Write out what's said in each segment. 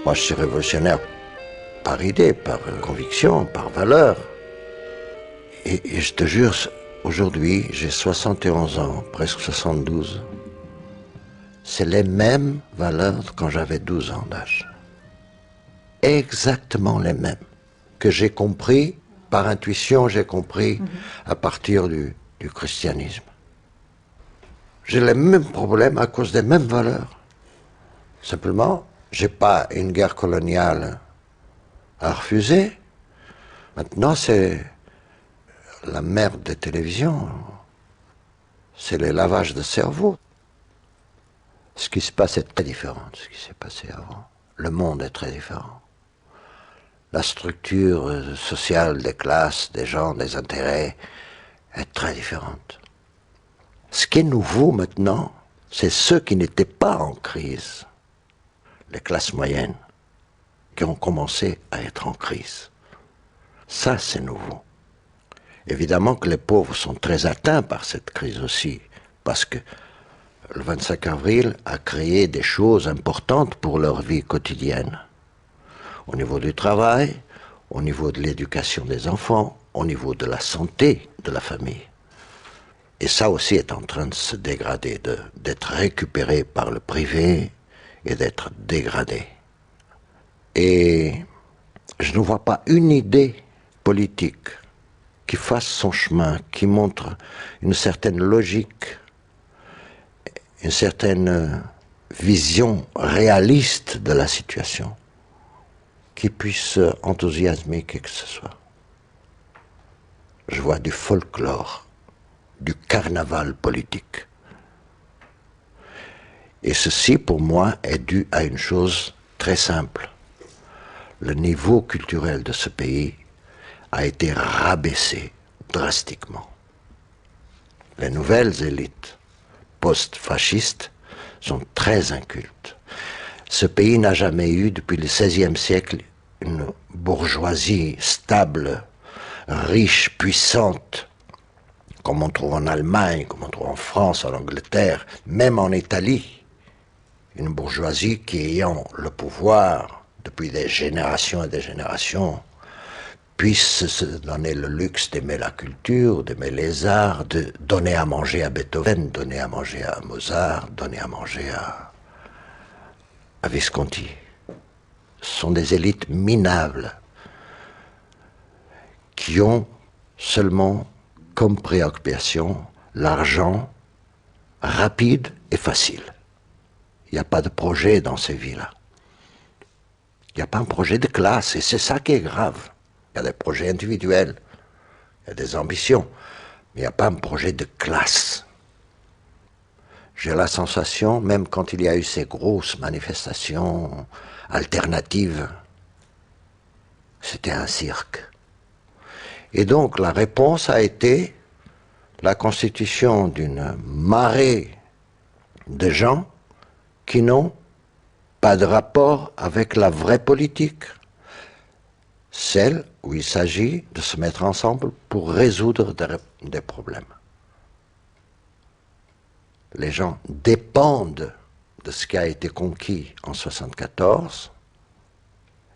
Moi, je suis révolutionnaire par idée, par conviction, par valeur. Et je te jure, aujourd'hui, j'ai 71 ans, presque 72. C'est les mêmes valeurs que quand j'avais 12 ans d'âge. Exactement les mêmes. Que j'ai compris, par intuition, j'ai compris à partir du christianisme. J'ai les mêmes problèmes à cause des mêmes valeurs. Simplement, j'ai pas une guerre coloniale à refuser. Maintenant, c'est la merde des télévisions. C'est le lavage de cerveau. Ce qui se passe est très différent de ce qui s'est passé avant. Le monde est très différent. La structure sociale des classes, des gens, des intérêts est très différente. Ce qui est nouveau maintenant, c'est ceux qui n'étaient pas en crise, les classes moyennes, qui ont commencé à être en crise. Ça, c'est nouveau. Évidemment que les pauvres sont très atteints par cette crise aussi, parce que le 25 avril a créé des choses importantes pour leur vie quotidienne. Au niveau du travail, au niveau de l'éducation des enfants, au niveau de la santé de la famille. Et ça aussi est en train de se dégrader, d'être récupéré par le privé et d'être dégradé. Et je ne vois pas une idée politique qui fasse son chemin, qui montre une certaine logique, une certaine vision réaliste de la situation, qui puisse enthousiasmer qui que ce soit. Je vois du folklore, du carnaval politique. Et ceci, pour moi, est dû à une chose très simple. Le niveau culturel de ce pays a été rabaissé drastiquement. Les nouvelles élites post-fascistes sont très incultes. Ce pays n'a jamais eu, depuis le XVIe siècle, une bourgeoisie stable, riche, puissante, comme on trouve en Allemagne, comme on trouve en France, en Angleterre, même en Italie. Une bourgeoisie qui, ayant le pouvoir depuis des générations et des générations, puisse se donner le luxe d'aimer la culture, d'aimer les arts, de donner à manger à Beethoven, donner à manger à Mozart, donner à manger à Visconti. Ce sont des élites minables qui ont seulement comme préoccupation l'argent rapide et facile. Il n'y a pas de projet dans ces vies-là. Il n'y a pas un projet de classe, et c'est ça qui est grave. Il y a des projets individuels, il y a des ambitions, mais il n'y a pas un projet de classe. J'ai la sensation, même quand il y a eu ces grosses manifestations alternatives, c'était un cirque. Et donc la réponse a été la constitution d'une marée de gens qui n'ont pas de rapport avec la vraie politique, celle où il s'agit de se mettre ensemble pour résoudre des problèmes. Les gens dépendent de ce qui a été conquis en 1974,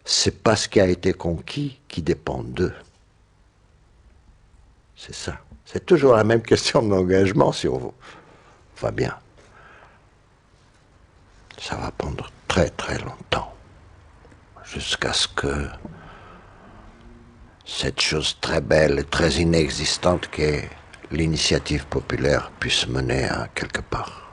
c'est pas ce qui a été conquis qui dépend d'eux. C'est ça. C'est toujours la même question d'engagement si on va bien. Ça va prendre très très longtemps, jusqu'à ce que cette chose très belle et très inexistante qu'est l'initiative populaire puisse mener à quelque part.